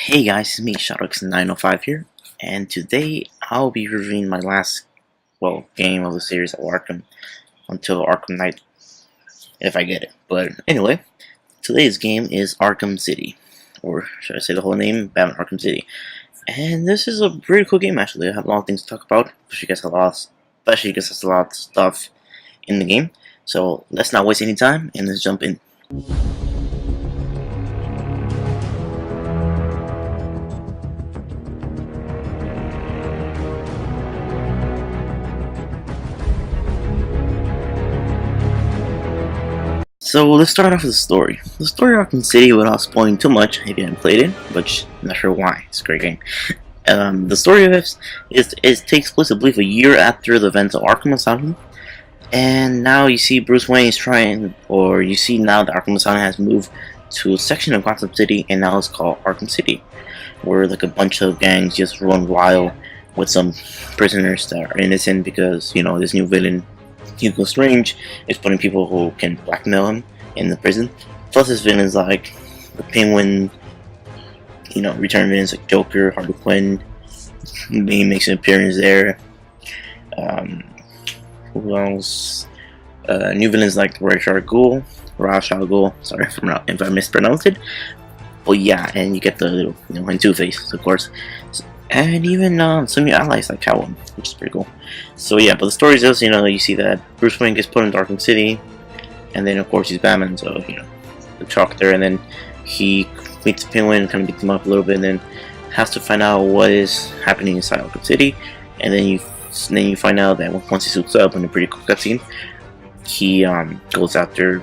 Hey guys, it's me, ShadowX905 here, and today I'll be reviewing my last, game of the series of Arkham until Arkham Knight, if I get it. But anyway, today's game is Arkham City, or should I say the whole name, Batman Arkham City. And this is a pretty cool game actually. I have a lot of things to talk about, especially because there's a lot of stuff in the game. So let's not waste any time and let's jump in. So let's start off with the story. The story of Arkham City, without spoiling too much, if you haven't played it, which I'm not sure why. It's a great game. The story of it takes place, I believe, a year after the events of Arkham Asylum, and now you see Bruce Wayne is trying, or you see now that Arkham Asylum has moved to a section of Gotham City, and now it's called Arkham City, where like a bunch of gangs just run wild with some prisoners that are innocent because this new villain, Hugo Strange, is putting people who can blackmail him in the prison. Plus his villains like the Penguin, return villains like Joker, Harley Quinn. He makes an appearance there. Who else? New villains like Ra's al Ghul. Sorry if I mispronounced it. But yeah, and you get the little, and Two-Face, of course. And even some new allies like Catwoman, which is pretty cool. So yeah, but the story is just, you see that Bruce Wayne gets put in Arkham City, and then of course he's Batman, so the chalk there, and then he meets the Penguin, kind of beats him up a little bit, and then has to find out what is happening inside Arkham City, and then you find out that once he suits up in a pretty cool cutscene, he goes after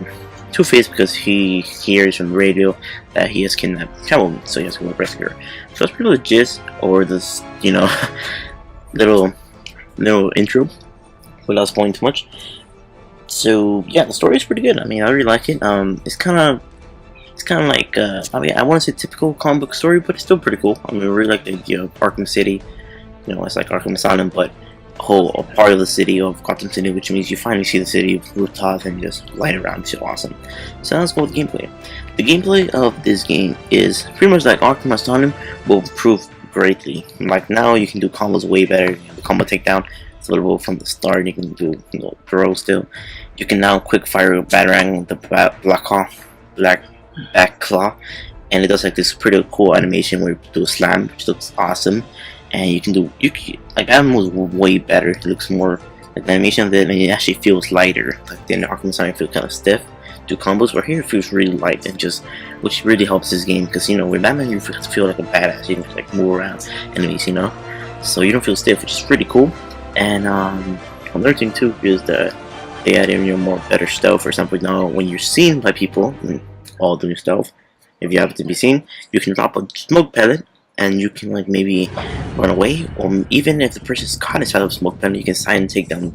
Two-Face because he hears from the radio that he has kidnapped Catwoman, so he has to go rescue her. So that's pretty much the gist, or this, little intro, without spoiling too much. So yeah, the story is pretty good. I mean, I really like it. It's kind of like I want to say typical comic book story, but it's still pretty cool. I mean, I really like the idea of Arkham City. It's like Arkham Asylum, but a part of the city of Gotham City, which means you finally see the city of rooftops and just light around. It's so awesome. So let's go with gameplay. The gameplay of this game is pretty much like Arkham Asylum, will improve greatly. Like now you can do combos way better. The combo takedown is available from the start. You can do pro still. You can now quick fire a batarang with the black back claw, and it does like this pretty cool animation where you do a slam, which looks awesome. And like Batman was way better. It looks more like the animation of it, and it actually feels lighter. Like the Arkham Asylum feels kind of stiff. Do combos, where here it feels really light and which really helps this game because with Batman you feel like a badass. You can like move around enemies, so you don't feel stiff, which is pretty cool. And another thing too is that they add in more better stealth. For example, now when you're seen by people, all the new stealth, if you happen to be seen, you can drop a smoke pellet. And you can like maybe run away, or even if the person's caught inside of a smoke pellet, you can silent take them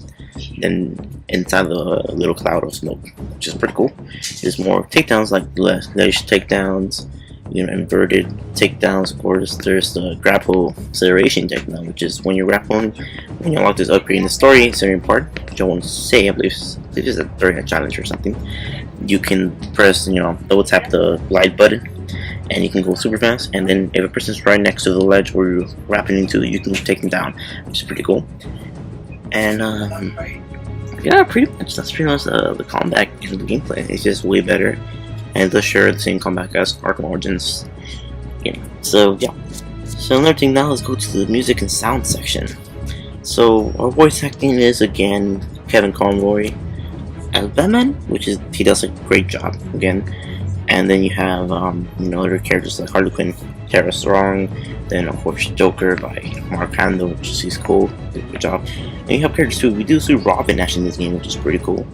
inside the little cloud of smoke, which is pretty cool. There's more takedowns, like less takedowns, inverted takedowns. Of course, there's the grapple acceleration takedown, which is when you're grappling, when you unlock this upgrade in the story, certain part, which I won't say. I believe it's a 30 challenge or something. You can press, double tap the glide button, and you can go super fast, and then if a person's right next to the ledge where you're rapping into, you can take them down, which is pretty cool. And yeah, that's pretty much the combat and the gameplay. It's just way better, and it does share the same combat as Arkham Origins game. So yeah. So another thing now, let's go to the music and sound section. So our voice acting is again Kevin Conroy as Batman, he does a great job again. And then you have other characters like Harley Quinn, Tara Strong, then of course Joker by Mark Hamill, which is cool, did a good job. And you have characters too. We do see Robin actually in this game, which is pretty cool.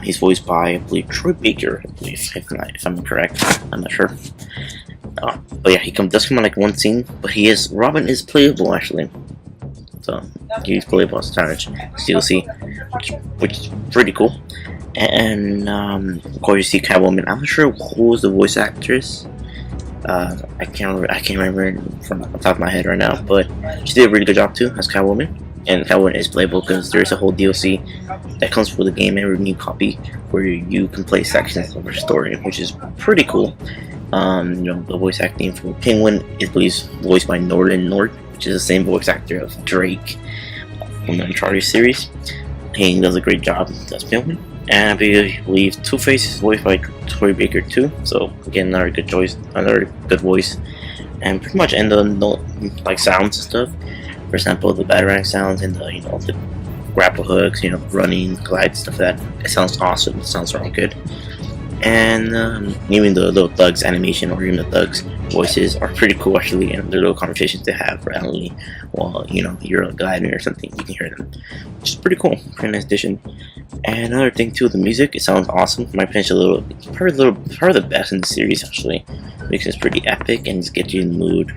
He's voiced by, I believe, Troy Baker, if I'm correct. I'm not sure. But yeah, he does come on like one scene, but Robin is playable actually. So he's playable as DLC, which is pretty cool. And of course you see Catwoman. I'm not sure who was the voice actress. I can't remember from the top of my head right now, but she did a really good job too as Catwoman. And Catwoman is playable because there's a whole DLC that comes with the game, every new copy, where you can play sections of her story, which is pretty cool. The voice acting for Penguin is voiced by Norton North, which is the same voice actor of Drake from the Uncharted series. He does a great job as Penguin. And I believe Two-Face is voiced by Troy Baker too. So again, another good choice, another good voice. And pretty much end the like sounds and stuff. For example, the batarang sounds and the grapple hooks, running, glide, stuff like that. It sounds awesome. It sounds really good. And even the little thugs animation or even the thugs voices are pretty cool actually, and the little conversations they have randomly while you're gliding or something, you can hear them, which is pretty cool. Pretty nice addition. And another thing too, the music, it sounds awesome. My opinion, probably the best in the series actually, because it's pretty epic and just gets you in the mood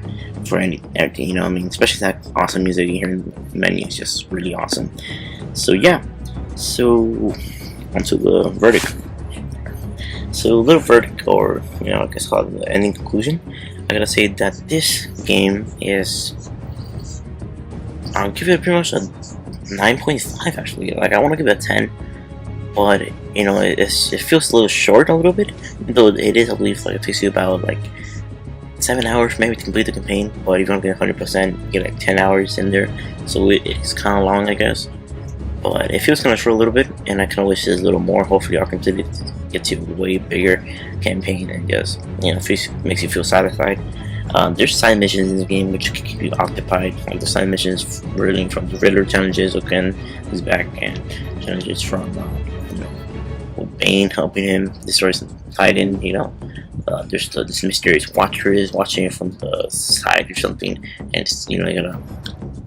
for everything. Especially that awesome music you hear in the menu is just really awesome. So yeah, so onto the verdict. So little verdict, or I guess call it the ending conclusion. I gotta say that this game is, I'll give it pretty much a 9.5 actually. Like I want to give it a 10, but it feels a little short a little bit. Though it is, I believe, like it takes you about like 7 hours maybe to complete the campaign. But if you don't get 100%, you get like 10 hours in there. So it's kind of long, I guess. But it feels kind of short a little bit, and I kind of wish there's a little more. Hopefully, Arkham City gets you a way bigger campaign and just makes you feel satisfied. There's side missions in the game which can keep you occupied. Like the side missions ranging from the Riddler challenges, again, who's back, and challenges from Bane helping him destroy some Titan. There's this mysterious watcher is watching it from the side or something, and you gotta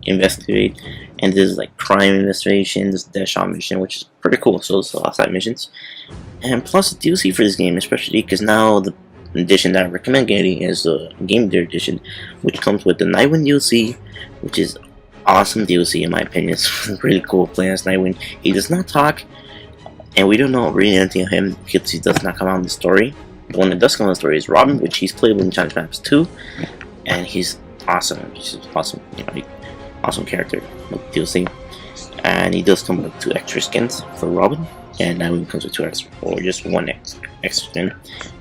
investigate. And there's like crime investigation, this death shot mission, which is pretty cool. So there's a lot of side missions, and plus the DLC for this game, especially because now the edition that I recommend getting is the Game Day edition, which comes with the Nightwing DLC, which is awesome DLC in my opinion. It's really cool playing as Nightwing. He does not talk, and we don't know really anything of him because he does not come out in the story. The one that does come out in the story is Robin, which he's playable in challenge maps too, and he's awesome. He's awesome, awesome character with DLC. And he does come with 2 extra skins for Robin, and now he comes with 2 extra, or just 1 extra skin,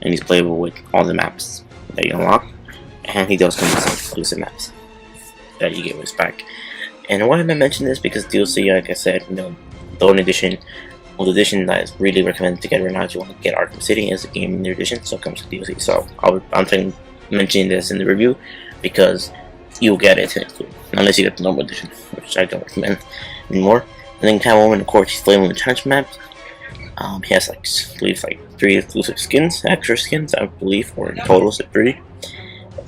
and he's playable with all the maps that you unlock. And he does come with some exclusive maps that you get with his pack. And why am I mentioning this? Because DLC, like I said, the only edition, the edition that is really recommended to get right now if you want to get Arkham City is the Game Day edition, so it comes with DLC. So I'm mentioning this in the review because you'll get it to include, unless you get the normal edition, which I don't recommend anymore. And then Catwoman, of course, he's playing with the challenge map. He has I believe 3 exclusive skins, extra skins, I believe, or in total it's 3.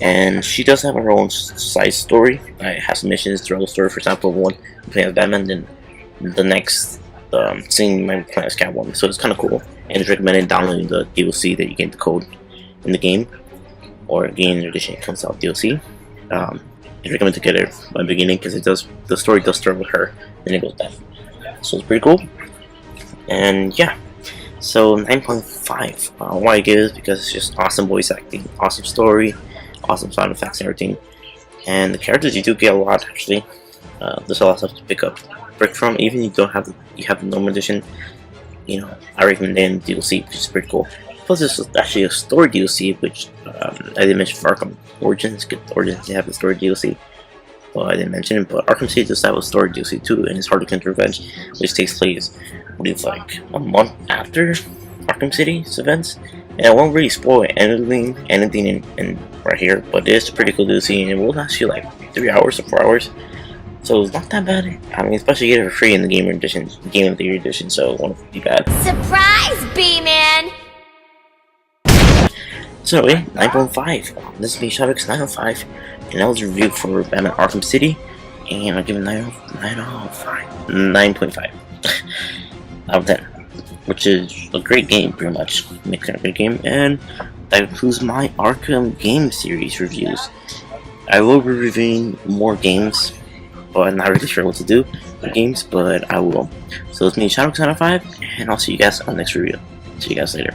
And she does have her own side story. It has missions throughout the story. For example, one playing as Batman, then the next scene might be playing as Catwoman. So it's kind of cool. And it's recommended downloading the DLC that you get the code in the game, or Game Edition comes out DLC. It's recommended to get it by the beginning because the story does start with her, then it goes down. So it's pretty cool. And yeah, so 9.5. Why I give it? Because it's just awesome voice acting, awesome story, awesome sound effects and everything. And the characters, you do get a lot actually. There's a lot of stuff to pick up break from. Even if you don't have you have the normal edition, I recommend the DLC, which is pretty cool. Plus, this is actually a story DLC, which I didn't mention for Arkham Origins. Origins they have the story DLC, but I didn't mention it. But Arkham City does have a story DLC too, and it's Harley Quinn's Revenge, which takes place, like a month after Arkham City's events. And I won't really spoil anything in right here, but it's a pretty cool DLC, and it will last you like 3 hours or 4 hours. So it's not that bad. I mean, especially you get it for free in the Game of the Year edition, so it won't be bad. Surprise, B-Man! So yeah, 9.5. This is me, ShadowX905, and that was a review for Batman Arkham City, and I'll give it 9.5 out of 10, which is a great game, pretty much. Makes it a great game, and that includes my Arkham game series reviews. I will be reviewing more games, but I'm not really sure what to do for games, but I will. So it's me, ShadowX905, and I'll see you guys on the next review. See you guys later.